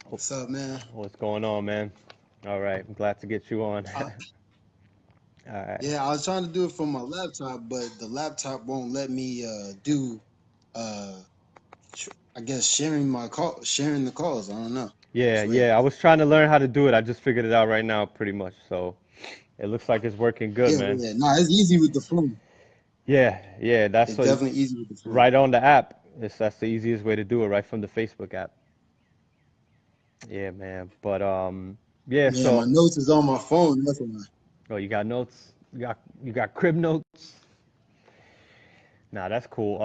What's up, man? What's going on, man? All right, I'm glad to get you on. Uh, All right. yeah, I was trying to do it from my laptop, but the laptop won't let me do. I guess sharing the calls. I don't know. Yeah, It's weird. yeah. I was trying to learn how to do it. I just figured it out right now, pretty much. So it looks like it's working good, Yeah, man. yeah. No, it's easy with the phone. Yeah, yeah. That's It's what, definitely easy with the phone. right on the app. That's the easiest way to do it, right from the Facebook app. Yeah, man. But yeah. Yeah, my So, notes is on my phone. That's why. oh, you got notes? You got crib notes? Nah, that's cool.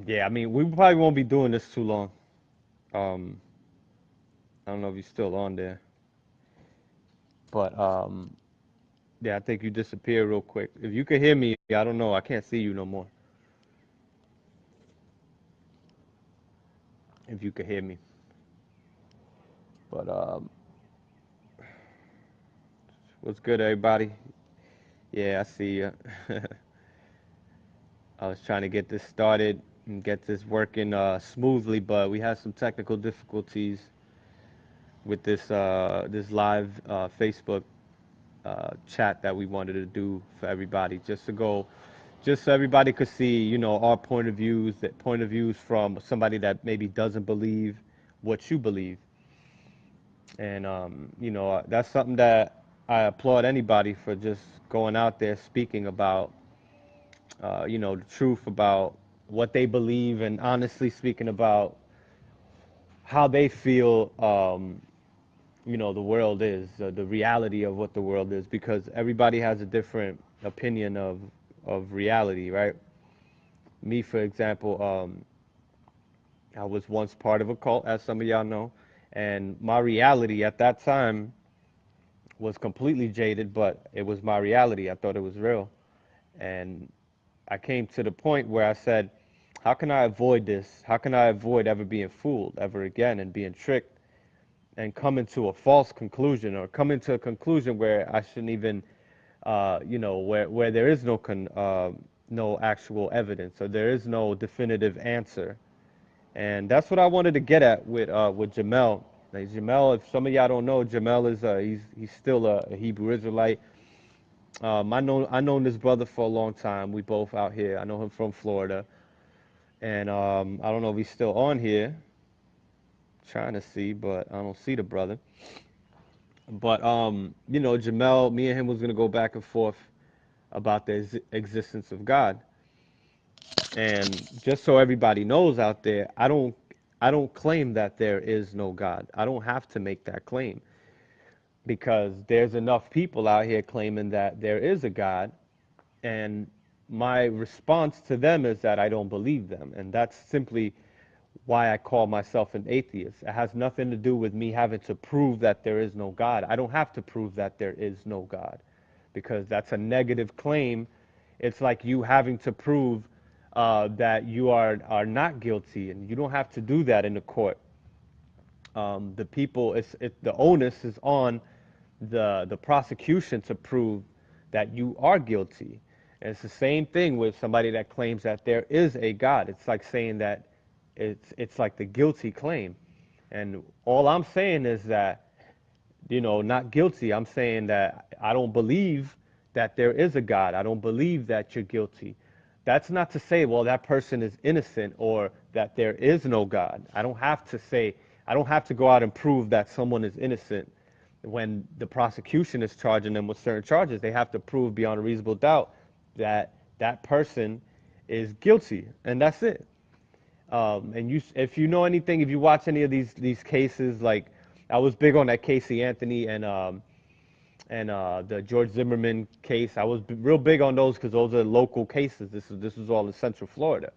Yeah. I mean, we probably won't be doing this too long. Um, I don't know if you're still on there, but yeah, I think you disappeared real quick. If you could hear me, I don't know. I can't see you no more. If you could hear me, but what's good, everybody? Yeah, I see you. I was trying to get this started and get this working smoothly, but we had some technical difficulties with this live Facebook chat that we wanted to do for everybody, just so everybody could see, our point of views from somebody that maybe doesn't believe what you believe. And that's something that I applaud anybody for, just going out there speaking about the truth about what they believe, and honestly speaking about how they feel the world is, the reality of what the world is, because everybody has a different opinion of reality, right? Me, for example, I was once part of a cult, as some of y'all know, and my reality at that time was completely jaded, but it was my reality. I thought it was real. And I came to the point where I said, how can I avoid this? How can I avoid ever being fooled ever again and being tricked and coming to a false conclusion, or coming to a conclusion where I shouldn't even, where there is no actual evidence, or there is no definitive answer. And that's what I wanted to get at with Jamel. Like Jamel, if some of y'all don't know, Jamel is he's still a Hebrew Israelite. I known this brother for a long time. We both out here. I know him from Florida, and I don't know if he's still on here. Trying to see, but I don't see the brother. But Jamel, me and him was gonna go back and forth about the existence of God. And just so everybody knows out there, I don't claim that there is no God. I don't have to make that claim, because there's enough people out here claiming that there is a God, and my response to them is that I don't believe them, and that's simply why I call myself an atheist. It has nothing to do with me having to prove that there is no God. I don't have to prove that there is no God, because that's a negative claim. It's like you having to prove that you are not guilty, and you don't have to do that in the court. The people, the onus is on the prosecution to prove that you are guilty. And it's the same thing with somebody that claims that there is a God. It's like saying that it's like the guilty claim. And all I'm saying is that, not guilty. I'm saying that I don't believe that there is a God. I don't believe that you're guilty. That's not to say, well, that person is innocent, or that there is no God. I don't have to go out and prove that someone is innocent. When the prosecution is charging them with certain charges, they have to prove beyond a reasonable doubt that that person is guilty, and that's it. And if you know anything, if you watch any of these cases, like I was big on that Casey Anthony and the George Zimmerman case. I was real big on those because those are local cases. This was all in Central Florida,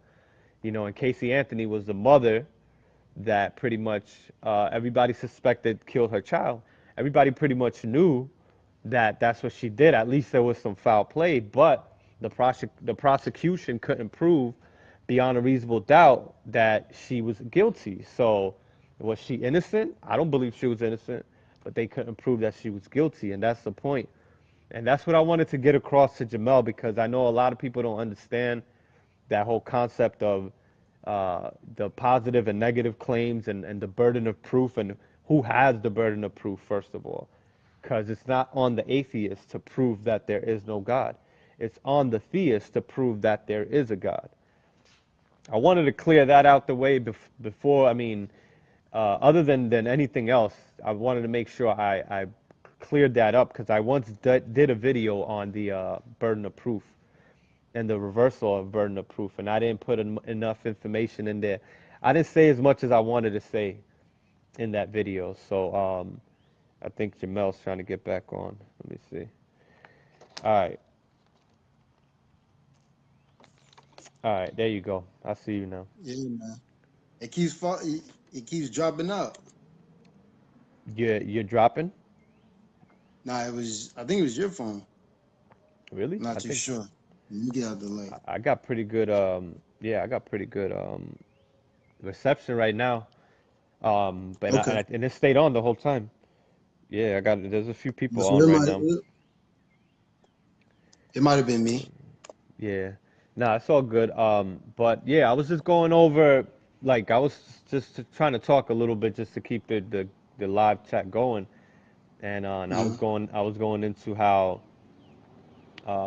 and Casey Anthony was the mother that pretty much everybody suspected killed her child. Everybody pretty much knew that that's what she did. At least there was some foul play, but the prosecution couldn't prove beyond a reasonable doubt that she was guilty. So was she innocent? I don't believe she was innocent, but they couldn't prove that she was guilty, and that's the point. And that's what I wanted to get across to Jamel, because I know a lot of people don't understand that whole concept of the positive and negative claims, and the burden of proof, and who has the burden of proof, first of all? Because it's not on the atheist to prove that there is no God. It's on the theist to prove that there is a God. I wanted to clear that out the way before. I mean, other than anything else, I wanted to make sure I cleared that up because I once did a video on the burden of proof and the reversal of burden of proof, and I didn't put enough information in there. I didn't say as much as I wanted to say in that video. So I think Jamel's trying to get back on. Let me see. All right, all right, there you go. I see you now. Yeah, man. It keeps dropping out. You're dropping? Nah, it was. I think it was your phone. Really? I'm not too sure. Let me get out the light. I got pretty good yeah, I got pretty good reception right now. Okay. And it stayed on the whole time. Yeah, I got there's a few people So on right now. it might have been me. Yeah. Nah, it's all good. But yeah, I was just going over like I was just trying to talk a little bit just to keep the live chat going. And Mhm. I was going into how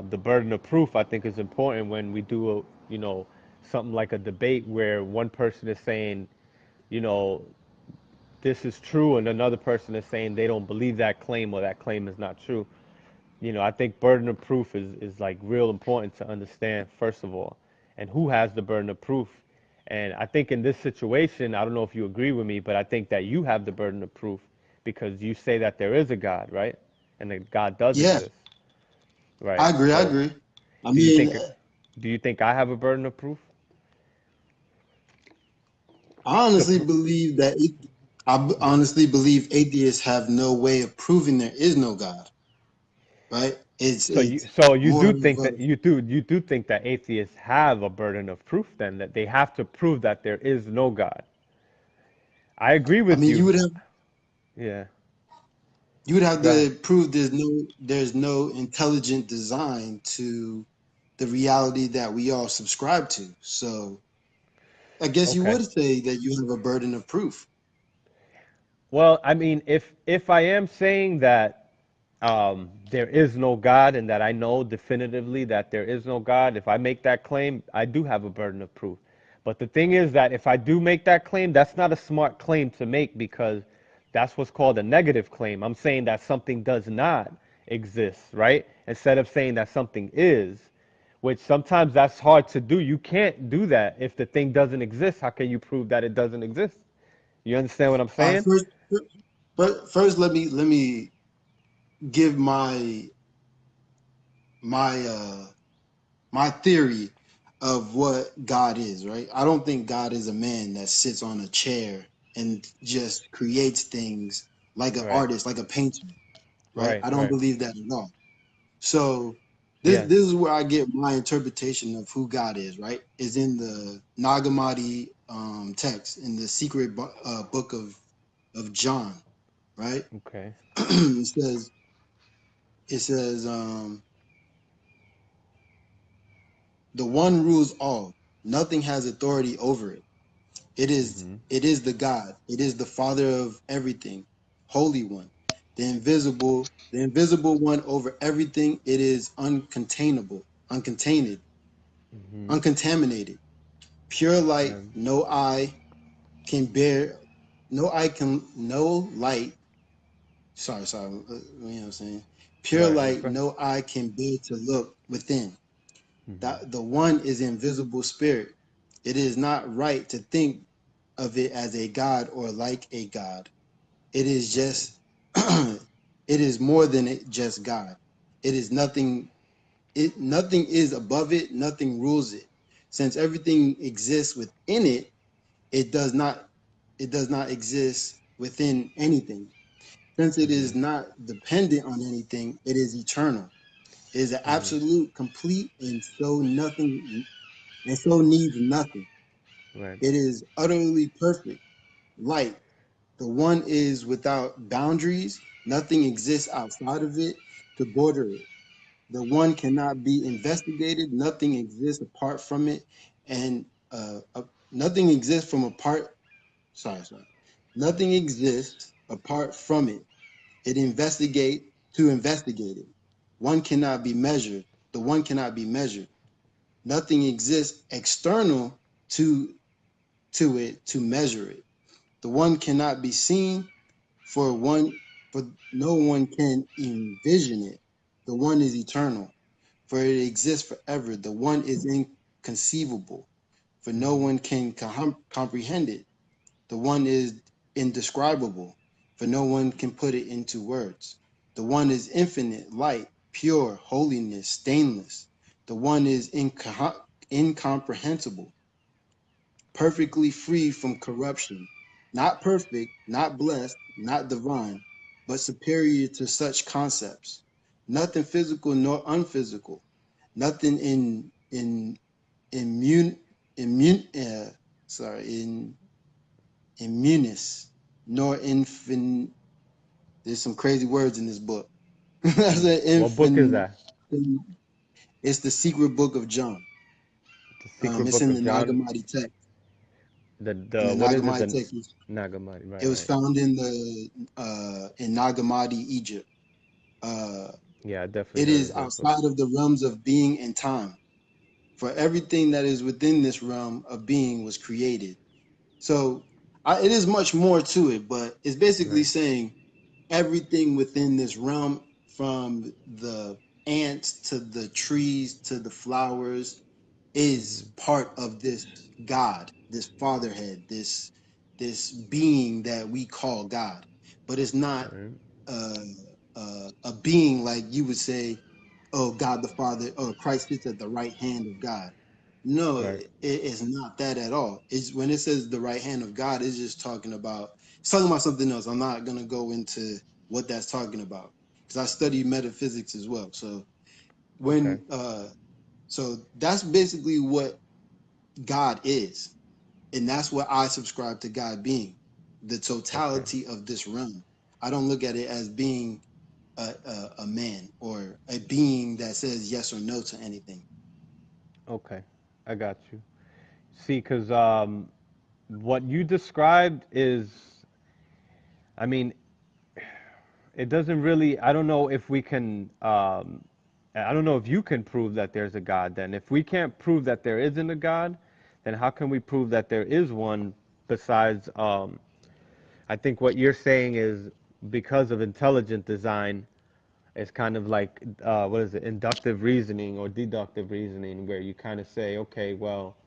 the burden of proof I think is important when we do something like a debate where one person is saying, you know, this is true and another person is saying they don't believe that claim or that claim is not true. I think burden of proof is like real important to understand, first of all, and who has the burden of proof. And I think in this situation, I don't know if you agree with me, but I think that you have the burden of proof because you say that there is a God, right? And that God does Yeah, exist, right? I agree. I So agree. I do you mean, think do you think I have a burden of proof I to honestly prove? believe that honestly believe atheists have no way of proving there is no God. Right? It's So you more do of think a. that you do think that atheists have a burden of proof then that they have to prove that there is no God. I agree I with mean, you. Yeah. you would have Go ahead. to prove there's no intelligent design to the reality that we all subscribe to. So I guess you Okay. would say that you have a burden of proof. Well, I mean, if I am saying that there is no God and that I know definitively that there is no God, if I make that claim, I do have a burden of proof. But the thing is that if I do make that claim, that's not a smart claim to make because that's what's called a negative claim. I'm saying that something does not exist, right? Instead of saying that something is, which sometimes that's hard to do. You can't do that if the thing doesn't exist. How can you prove that it doesn't exist? You understand what I'm All right, saying? first let me give my my theory of what God is, right? I don't think God is a man that sits on a chair and just creates things like an Right. artist, like a painter, right? Right, I don't right. believe that at all. So Yes. this is where I get my interpretation of who God is, right? Is in the Nagamadi text in the secret book of John, right? Okay. It says the one rules all. Nothing has authority over it. Mm-hmm. It is the God. It is the Father of everything, Holy One, the invisible one over everything. It is uncontainable, uncontained, Mm-hmm. uncontaminated, pure light. Yeah. No eye can bear. No light. Sorry. You know what I'm saying? Pure Right, right. light. Go ahead. No eye can bear to look within. Mm-hmm. That the one is invisible spirit. It is not right to think of it as a god or like a god. It is Right. just it is more than just God. It is nothing nothing is above it, nothing rules it. Since everything exists within it, it does not it does not exist within anything. Since it Mm-hmm. is not dependent on anything, it is eternal. It is an Mm-hmm. absolute, complete, and so needs nothing. Right. It is utterly perfect, light. The one is without boundaries. Nothing exists outside of it to border it. The one cannot be investigated. Nothing exists apart from it, and nothing exists from apart. Sorry. Nothing exists. apart from it. It investigate to investigate it. One cannot be measured. The one cannot be measured. Nothing exists external to it to measure it. The one cannot be seen, for one for no one can envision it. The one is eternal, for it exists forever. The one is inconceivable, for no Mm-hmm. one can comprehend it. The one is indescribable, for no one can put it into words. The one is infinite, light, pure, holiness, stainless. The one is incomprehensible, perfectly free from corruption, not perfect, not blessed, not divine, but superior to such concepts. Nothing physical nor unphysical, nothing in immune immune sorry in immunis nor infin. There's some crazy words in this book. That's an What book is infin. that? It's the secret book of John. The Secret It's Book in of the John. Nagamadi text. The In the what is it? Nagamadi The text, Nagamadi. it Right, was right. found in Nagamadi, Egypt. Uh, Yeah, I definitely it heard is of this book. outside of the realms of being and time. For everything that is within this realm of being was created. So it is much more to it, but it's basically Right. saying everything within this realm, from the ants to the trees to the flowers, is Mm-hmm. part of this God, this fatherhead, this being that we call God. But it's not Right. uh, a being like you would say, oh, God the Father, or Christ sits at the right hand of God. No, Right. it's not that at all. It's when it says the right hand of God, it's talking about something else. I'm not gonna go into what that's talking about because I study metaphysics as well. So Okay. when that's basically what God is, and that's what I subscribe to God being, the Okay. totality of this realm. I don't look at it as being a man or a being that says yes or no to anything. Okay. I got you. See, because what you described is, I mean, it doesn't really. I don't know if we can. I don't know if you can prove that there's a God. Then, if we can't prove that there isn't a God, then how can we prove that there is one? Besides, I think what you're saying is because of intelligent design, it's kind of like what is it, inductive reasoning or deductive reasoning, where you kind of say, okay, well,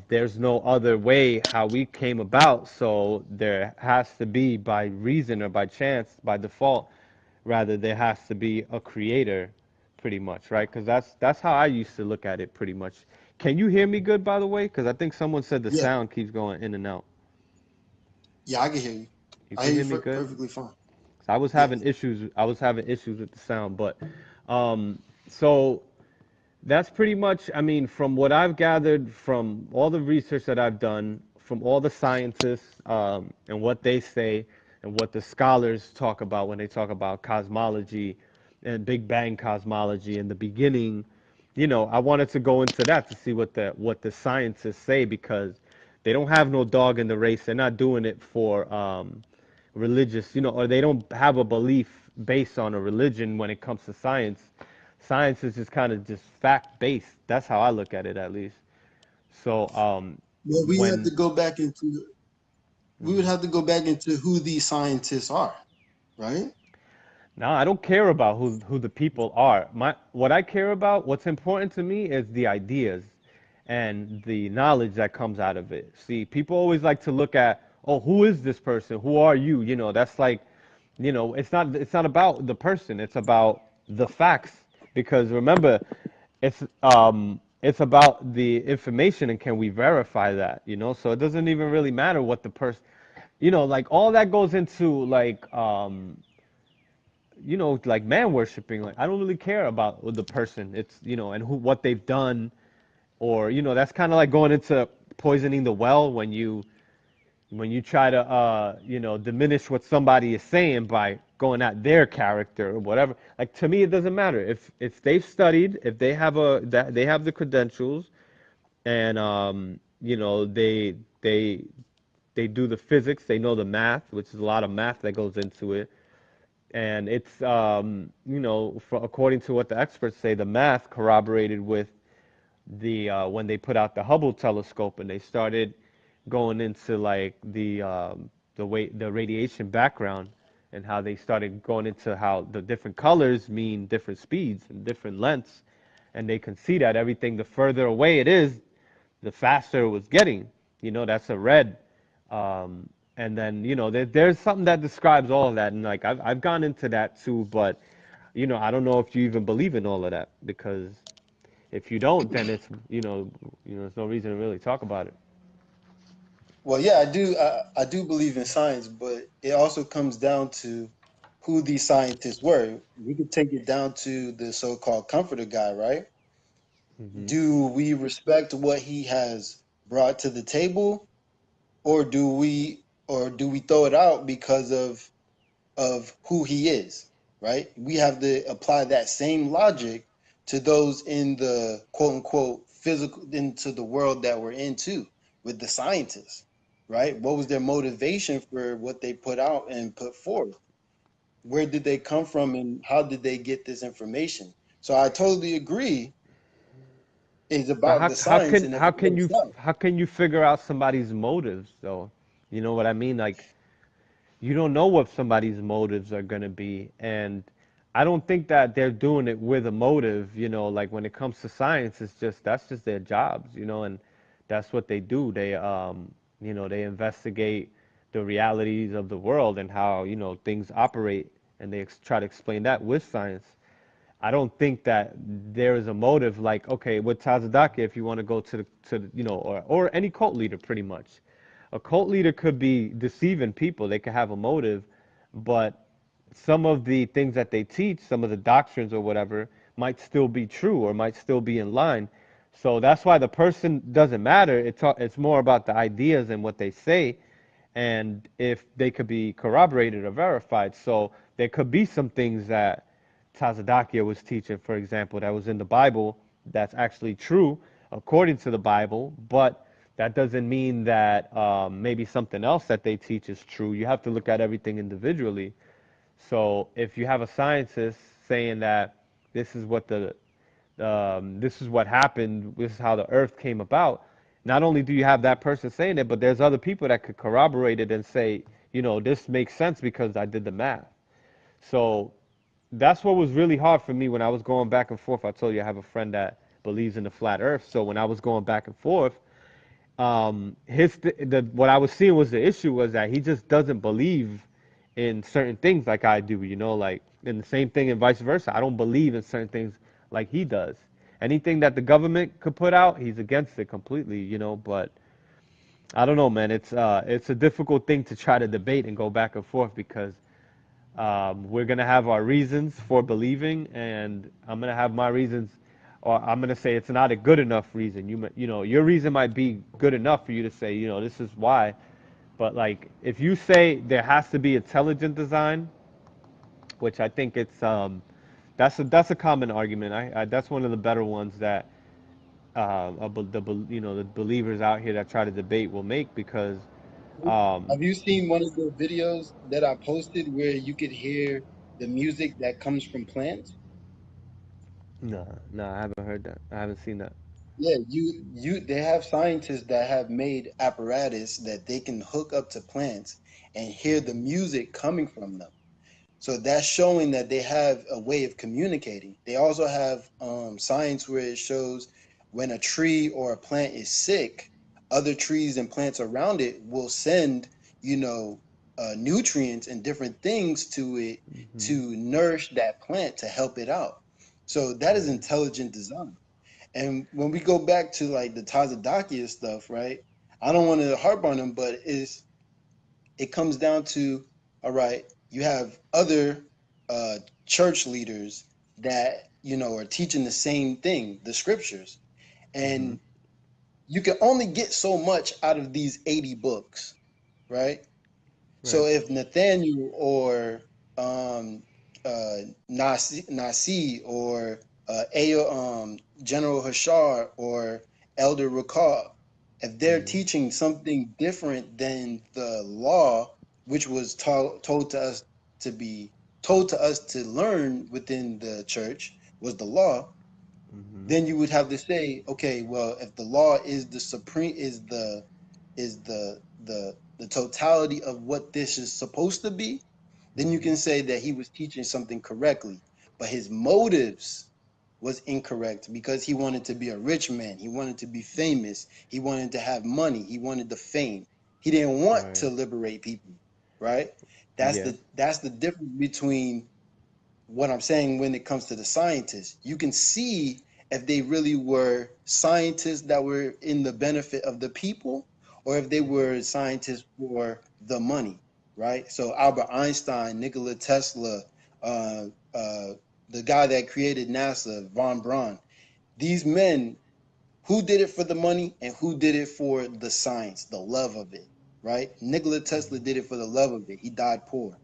there's no other way how we came about, so there has to be by reason or by chance, by default, rather there has to be a creator, pretty much, right? Because that's how I used to look at it, pretty much. Can you hear me good, by the way? Because I think someone said the Yeah, sound keeps going in and out. yeah, I can hear you. You I can hear you hear me good? perfectly fine. So I was Yeah, having issues. I was having issues with the sound, but so that's pretty much, I mean, from what I've gathered from all the research that I've done, from all the scientists and what they say, and what the scholars talk about when they talk about cosmology and Big Bang cosmology in the beginning, I wanted to go into that to see what the scientists say, because they don't have no dog in the race. They're not doing it for religious, or they don't have a belief based on a religion when it comes to science. Science is just kind of just fact based. That's how I look at it, at least. So well, when we would have to go back into who these scientists are, right? now I don't care about who the people are. What I care about, what's important to me, is the ideas and the knowledge that comes out of it. See, people always like to look at, oh, who is this person? Who are you? That's like, it's not about the person. It's about the facts. Because remember, it's about the information, and can we verify that? So it doesn't even really matter what the person, like all that goes into like like man worshiping. Like I don't really care about the person. It's and what they've done, or that's kind of like going into poisoning the well, when you try to diminish what somebody is saying by going at their character or whatever. Like to me, it doesn't matter if they've studied, if they have that they have the credentials, and they they do the physics, they know the math, which is a lot of math that goes into it, and it's according to what the experts say, the math corroborated with the when they put out the Hubble telescope and they started going into like the radiation background and how they started going into how the different colors mean different speeds and different lengths, and they can see that everything the further away it is, the faster it was getting. That's a red. And then there's something that describes all of that, and like I've gone into that too, but I don't know if you even believe in all of that, because if you don't, then it's there's no reason to really talk about it. Well, yeah, I do. I do believe in science, but it also comes down to who these scientists were. We could take it down to the so-called comforter guy, right? Hmm. Do we respect what he has brought to the table, or do we throw it out because of who he is, right? We have to apply that same logic to those in the quote unquote physical, into the world that we're into, with the scientists, right? What was their motivation for what they put out and put forth? Where did they come from and how did they get this information? So I totally agree, it's But about how the how science can in and how of can you itself. how can you figure out somebody's motives though? You know what I mean? Like, you don't know what somebody's motives are going to be, and I don't think that they're doing it with a motive. Like when it comes to science, it's just that's just their jobs. And that's what they do. They investigate the realities of the world and how things operate, and they try to explain that with science. I don't think that there is a motive like, okay, with Tazadake, if you want to go or any cult leader, pretty much. A cult leader could be deceiving people. They could have a motive, but some of the things that they teach, some of the doctrines or whatever, might still be true or might still be in line. So that's why the person doesn't matter. It's more about the ideas and what they say, and if they could be corroborated or verified. So there could be some things that Tazadakia was teaching, for example, that was in the Bible, that's actually true according to the Bible, but that doesn't mean that maybe something else that they teach is true. You have to look at everything individually. So if you have a scientist saying that this is what this is what happened, this is how the Earth came about, not only do you have that person saying it, but there's other people that could corroborate it and say, this makes sense because I did the math. So that's what was really hard for me when I was going back and forth. I told you I have a friend that believes in the flat Earth. So when I was going back and forth, what I was seeing was the issue was that he just doesn't believe in certain things like I do. Like, and the same thing and vice versa. I don't believe in certain things like he does. Anything that the government could put out, he's against it completely. But I don't know, man. It's a difficult thing to try to debate and go back and forth because we're gonna have our reasons for believing, and I'm gonna have my reasons, or I'm gonna say it's not a good enough reason. Your reason might be good enough for you to say, this is why. But like, if you say there has to be intelligent design, which I think that's a common argument. That's one of the better ones that the believers out here that try to debate will make because um, Have you seen one of the videos that I posted where you could hear the music that comes from plants? no, I haven't heard that. I haven't seen that. Yeah, they have scientists that have made apparatus that they can hook up to plants and hear the music coming from them. So that's showing that they have a way of communicating. They also have science where it shows when a tree or a plant is sick, other trees and plants around it will send, you know, nutrients and different things to it Hmm. to nourish that plant to help it out. So that is Right. intelligent design. And when we go back to like the Tazadakia stuff, right? I don't want to harp on them, but it comes down to, all right, you have other uh church leaders that are teaching the same thing, the scriptures, Hmm. and you can only get so much out of these 80 books, right? So Right. if Nathaniel or um Nasi or General Hashar or Elder Rakar, If they're teaching something different than the law, which was told to us to be told to us to learn within the church was the law, Mm-hmm. then you would have to say, okay, well, if the law is the supreme, is the totality of what this is supposed to be, then you Mm-hmm. can say that he was teaching something correctly, but his motives was incorrect because he wanted to be a rich man, he wanted to be famous, he wanted to have money, he wanted the fame. He didn't want Right. to liberate people, right? Yes. That's the difference between what I'm saying when it comes to the scientists. You can see if they really were scientists that were in the benefit of the people or if they Mm-hmm. were scientists for the money, right? So Albert Einstein, Nikola Tesla, uh, uh, the guy that created NASA, von Braun, these men, who did it for the money and who did it for the science, the love of it, right? Nikola Tesla did it for the love of it. He died poor.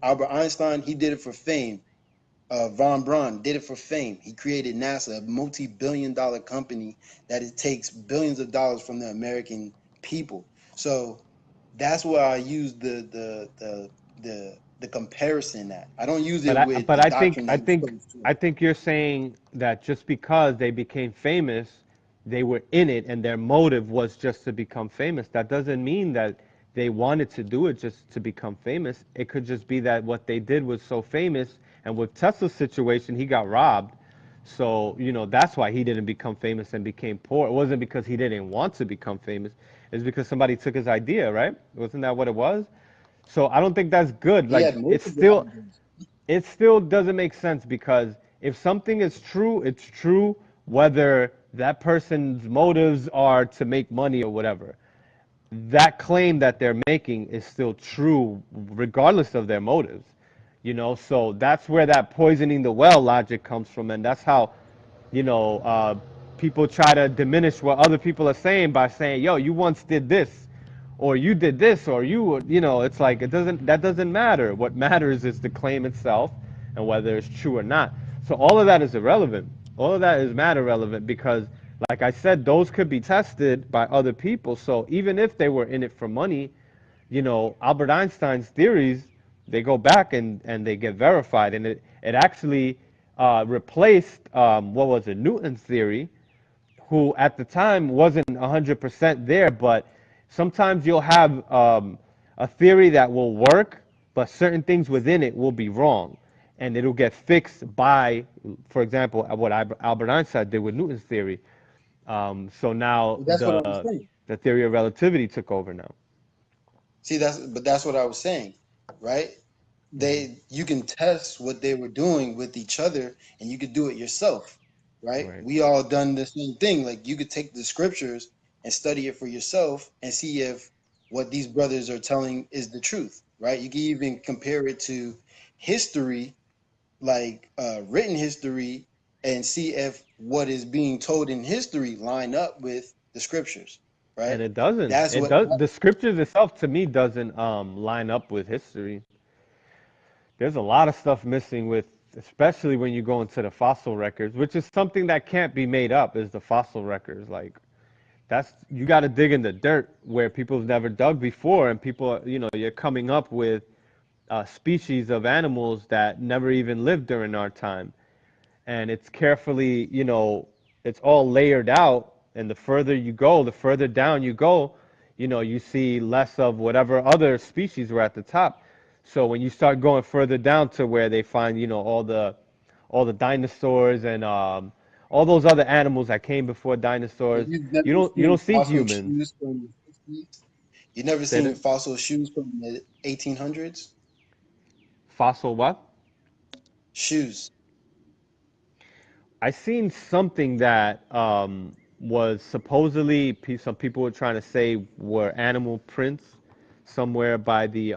Albert Einstein, he did it for fame. Von Braun did it for fame. He created NASA, a multi-billion-dollar company that it takes billions of dollars from the American people. So that's where I use the comparison at. I don't use But it I with but the I think doctrine I that was think told to I us. think you're saying that just because they became famous, they were in it and their motive was just to become famous. That doesn't mean that they wanted to do it just to become famous. It could just be that what they did was so famous, and with Tesla's situation, he got robbed. So, that's why he didn't become famous and became poor. It wasn't because he didn't want to become famous. It's because somebody took his idea, right? Wasn't that what it was? So I don't think that's good. He Like had multiple ideas. it still doesn't make sense because if something is true, it's true whether that person's motives are to make money or whatever. That claim that they're making is still true regardless of their motives. So that's where that poisoning the well logic comes from, and that's how you know, uh, people try to diminish what other people are saying by saying, "Yo, you once did this, or you did this, or it's like that doesn't matter. What matters is the claim itself and whether it's true or not. So all of that is irrelevant. All of that is matter relevant because, like I said, those could be tested by other people. So even if they were in it for money, Albert Einstein's theories, they go back and they get verified, and it actually replaced what was it, Newton's theory, who at the time wasn't 100% there, but sometimes you'll have a theory that will work, but certain things within it will be wrong, and it'll get fixed by, for example, what Albert Einstein did with Newton's theory. So now That's what I'm saying. the theory of relativity took over now. See, that's what I was saying, right? Hmm. You can test what they were doing with each other, and you could do it yourself, right? Right. We all done the same thing. Like you could take the scriptures and study it for yourself and see if what these brothers are telling is the truth, right? You can even compare it to history, like written history, and see if what is being told in history line up with the scriptures, right? And it doesn't. That's It what does. The scriptures itself, to me, doesn't line up with history. There's a lot of stuff missing with, especially when you go into the fossil records, which is something that can't be made up. Is the fossil records like that's you got to dig in the dirt where people's never dug before, and you're coming up with species of animals that never even lived during our time, and it's carefully, it's all layered out. And the further you go, the further down you go, you see less of whatever other species were at the top. So when you start going further down to where they find, all the dinosaurs and all those other animals that came before dinosaurs, you've you never don't you seen don't see fossil humans. shoes from the 60s. You never Say seen that. fossil shoes from the 1800s? Fossil what? Shoes. I seen something that was supposedly some people were trying to say were animal prints somewhere by the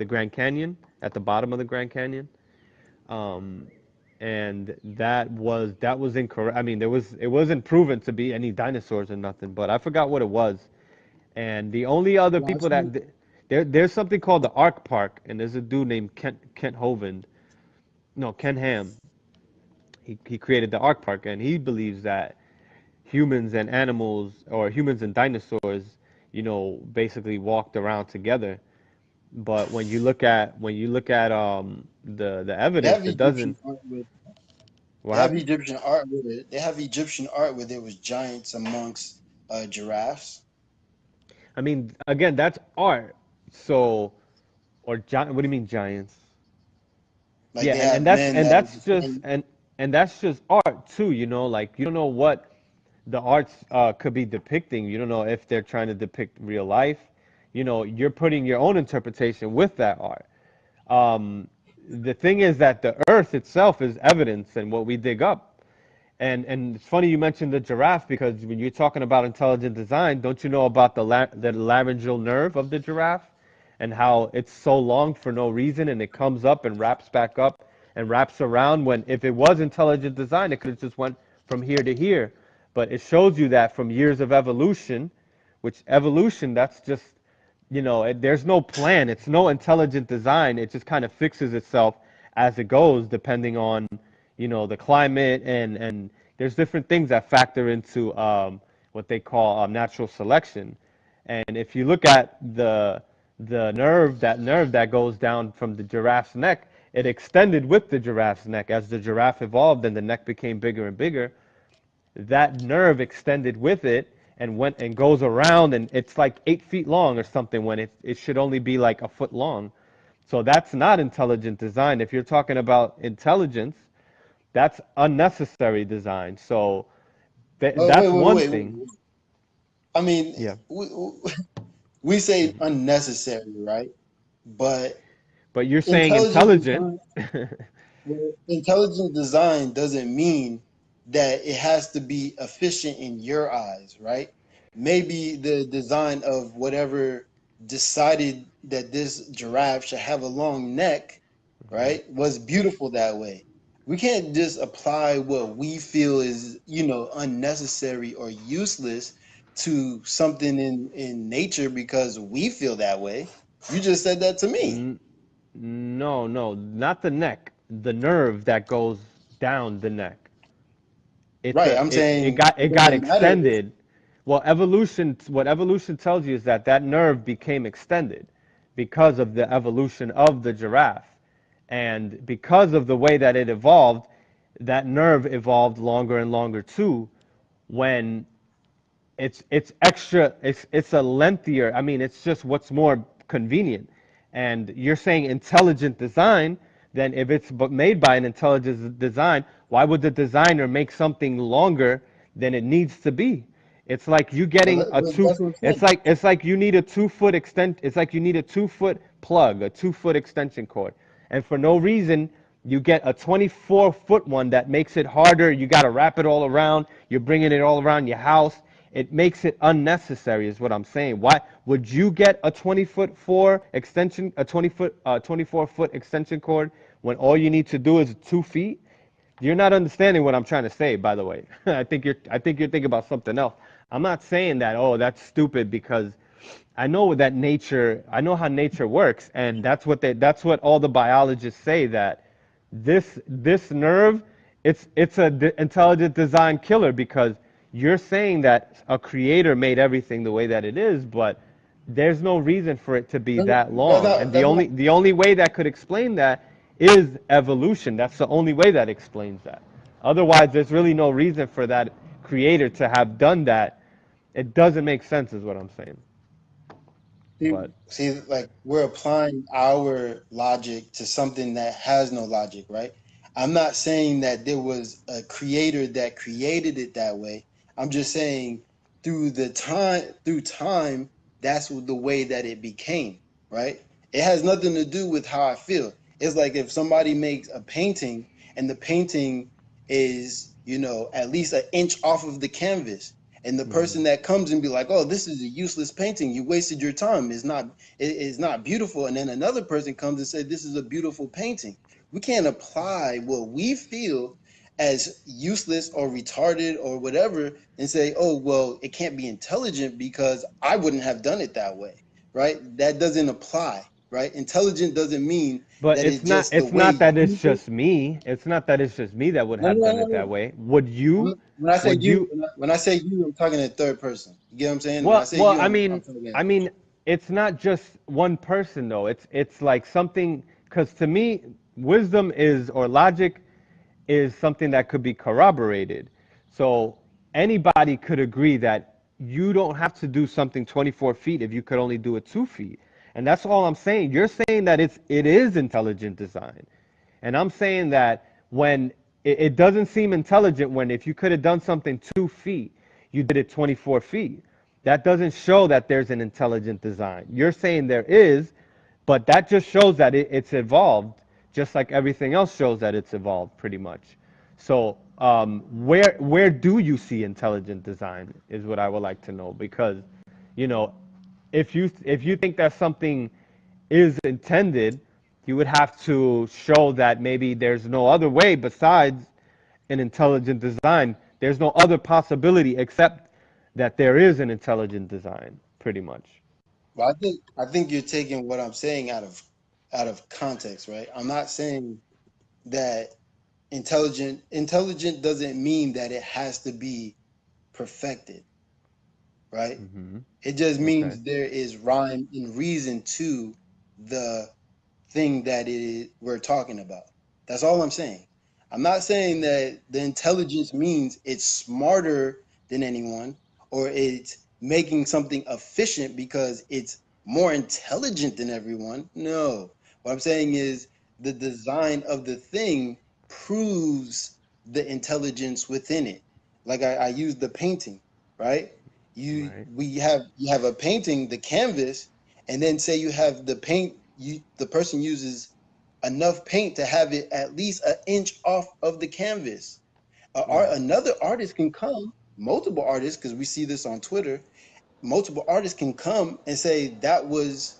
Grand Canyon at the bottom of the Grand Canyon. Um, and that was incorrect. I mean, it wasn't proven to be any dinosaurs or nothing, but I forgot what it was. And the only other Well, I've people seen, there's something called the Ark Park, and there's a dude named Kent Hovind, no Ken Ham. He created the Ark Park, and he believes that humans and animals, or humans and dinosaurs, basically walked around together. But when you look at the They have evidence, it Egyptian doesn't. art with What they have happened? Egyptian art with it. They have Egyptian art where there was giants amongst giraffes. I mean, again, that's art. So, or what do you mean giants? Like Yeah, they and have that's men and that that's are just and that's just art too. Like you don't know what the arts could be depicting. You don't know if they're trying to depict real life. You're putting your own interpretation with that art. Um, the thing is that the earth itself is evidence and what we dig up. And it's funny you mentioned the giraffe, because when you're talking about intelligent design, don't you know about the laryngeal nerve of the giraffe and how it's so long for no reason, and it comes up and wraps back up and wraps around, when if it was intelligent design, it could have just went from here to here. But it shows you that from years of evolution, which evolution, that's just, there's no plan. It's no intelligent design. It just kind of fixes itself as it goes, depending on, the climate, and there's different things that factor into what they call natural selection. And if you look at the nerve that goes down from the giraffe's neck, it extended with the giraffe's neck. As the giraffe evolved and the neck became bigger and bigger, that nerve extended with it and went and goes around, and it's like 8 feet long or something, when it should only be like a foot long. So that's not intelligent design. If you're talking about intelligence, that's unnecessary design. So Oh, that's one thing. wait. I mean, Yeah. we say unnecessary, right? But But you're saying intelligent intelligent. design, well, intelligent design doesn't mean that it has to be efficient in your eyes, right? Maybe the design of whatever decided that this giraffe should have a long neck, right, was beautiful that way. We can't just apply what we feel is, unnecessary or useless to something in nature because we feel that way. You just said that to me. N- no, no, not the neck. The nerve that goes down the neck. It's Right. a I'm it saying got it it got doesn't matter if extended. Well, what evolution tells you is that that nerve became extended because of the evolution of the giraffe, and because of the way that it evolved, that nerve evolved longer and longer too. When it's extra, it's a lengthier, I mean, it's just what's more convenient. And you're saying intelligent design, then if it's made by an intelligent design, why would the designer make something longer than it needs to be? It's like you getting a but two that's what I'm it's saying. like it's like you need a 2 foot extent it's like you need a 2 foot plug, a 2 foot extension cord, and for no reason you get a 24-foot one that makes it harder. You got to wrap it all around. You're bringing it all around your house. It makes it unnecessary, is what I'm saying. Why would you get a 24-foot extension cord when all you need to do is 2 feet? You're not understanding what I'm trying to say, by the way. I think you're thinking about something else. I'm not saying that, oh, that's stupid, because I know how nature works, and that's what all the biologists say, that this nerve, it's a intelligent design killer, because you're saying that a creator made everything the way that it is, but there's no reason for it to be that long. And the That's only not. the only way that could explain that is evolution. That's the only way that explains that. Otherwise, there's really no reason for that creator to have done that. It doesn't make sense, is what I'm saying. But Like we're applying our logic to something that has no logic, right? I'm not saying that there was a creator that created it that way. I'm just saying through time, that's the way that it became, right? It has nothing to do with how I feel. It's like if somebody makes a painting and the painting is, at least an inch off of the canvas, and the person that comes and be like, "Oh, this is a useless painting. You wasted your time. It's not beautiful." And then another person comes and says, "This is a beautiful painting." We can't apply what we feel as useless or retarded or whatever and say, "Oh, well, it can't be intelligent because I wouldn't have done it that way." Right? That doesn't apply. right? Intelligent doesn't mean But that it's it's not. just the It's way not that you it's think. just me. It's not that it's just me that would No, have no, done no, it that no. way. Would you? When I say Would you, you? when I say you, I'm talking in third person. You get what I'm saying? When I Well, say well, you, I I'm mean, talking in I first. mean, it's not just one person though. It's like something because to me, wisdom is or logic is something that could be corroborated. So anybody could agree that you don't have to do something 24 feet if you could only do it 2 feet. And that's all I'm saying. You're saying that it is intelligent design. And I'm saying that when it doesn't seem intelligent when if you could have done something 2 feet, you did it 24 feet. That doesn't show that there's an intelligent design. You're saying there is, but that just shows that it's evolved, just like everything else shows that it's evolved pretty much. So where do you see intelligent design is what I would like to know because, you know, if you think that something is intended, you would have to show that maybe there's no other way besides an intelligent design. There's no other possibility except that there is an intelligent design, pretty much. Well, I think you're taking what I'm saying out of context, right? I'm not saying that intelligent doesn't mean that it has to be perfected, right? Hmm. It just Okay. means there is rhyme and reason to the thing that we're talking about. That's all I'm saying. I'm not saying that the intelligence means it's smarter than anyone or it's making something efficient because it's more intelligent than everyone. No. What I'm saying is the design of the thing proves the intelligence within it. Like I used the painting, right? Right. You have a painting, the canvas, and then say you have the person uses enough paint to have it at least an inch off of the canvas. Right. Another artist can come, multiple artists, because we see this on Twitter. Multiple artists can come and say that was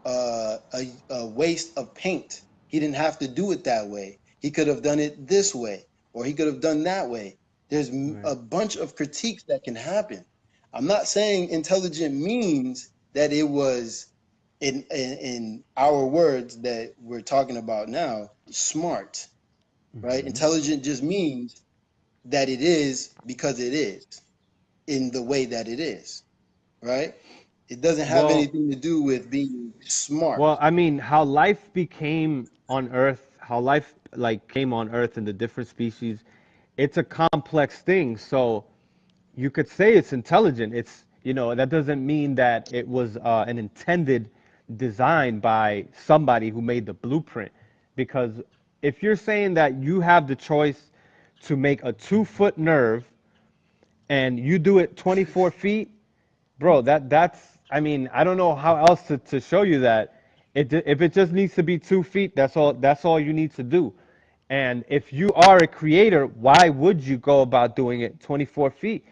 a waste of paint. He didn't have to do it that way. He could have done it this way, or he could have done that way. There's Right. a bunch of critiques that can happen. I'm not saying intelligent means that it was in our words that we're talking about now, smart, right? Hmm. Intelligent just means that it is because it is in the way that it is, right? It doesn't have Well, anything to do with being smart. well, I mean, how life became on Earth, how life like came on Earth in the different species, it's a complex thing. So you could say it's intelligent. It's, that doesn't mean that it was an intended design by somebody who made the blueprint. Because if you're saying that you have the choice to make a 2 foot nerve and you do it 24 feet, bro, that's I mean, I don't know how else to show you that. If it just needs to be 2 feet, that's all you need to do. And if you are a creator, why would you go about doing it 24 feet?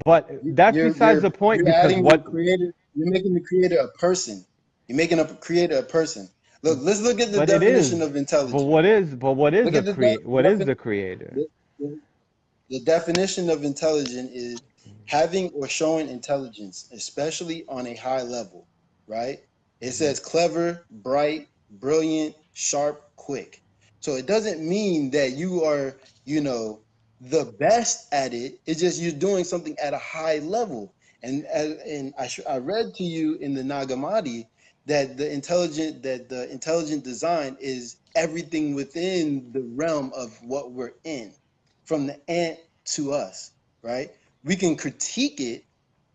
But You- that's You're besides you're the point you're because adding the what creator. You're making the creator a person. You're making a creator a person. Look, let's look at the but it definition is of but intelligence. what is Look a at the create what is the creator? the, the, the definition of intelligent is having or showing intelligence, especially on a high level, right? It Hmm. says clever, bright, brilliant, sharp, quick. So it doesn't mean that you are, the best at it. It's just you're doing something at a high level. And I read to you in the Nagamadi that the intelligent design is everything within the realm of what we're in, from the ant to us, right? We can critique it,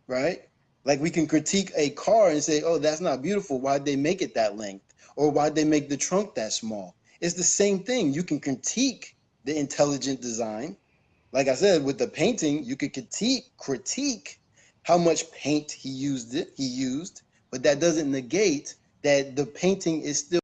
right? Like we can critique a car and say, oh, that's not beautiful. Why'd they make it that length? Or why'd they make the trunk that small? It's the same thing. You can critique the intelligent design. Like I said, with the painting, you could critique how much paint he used, but that doesn't negate that the painting is still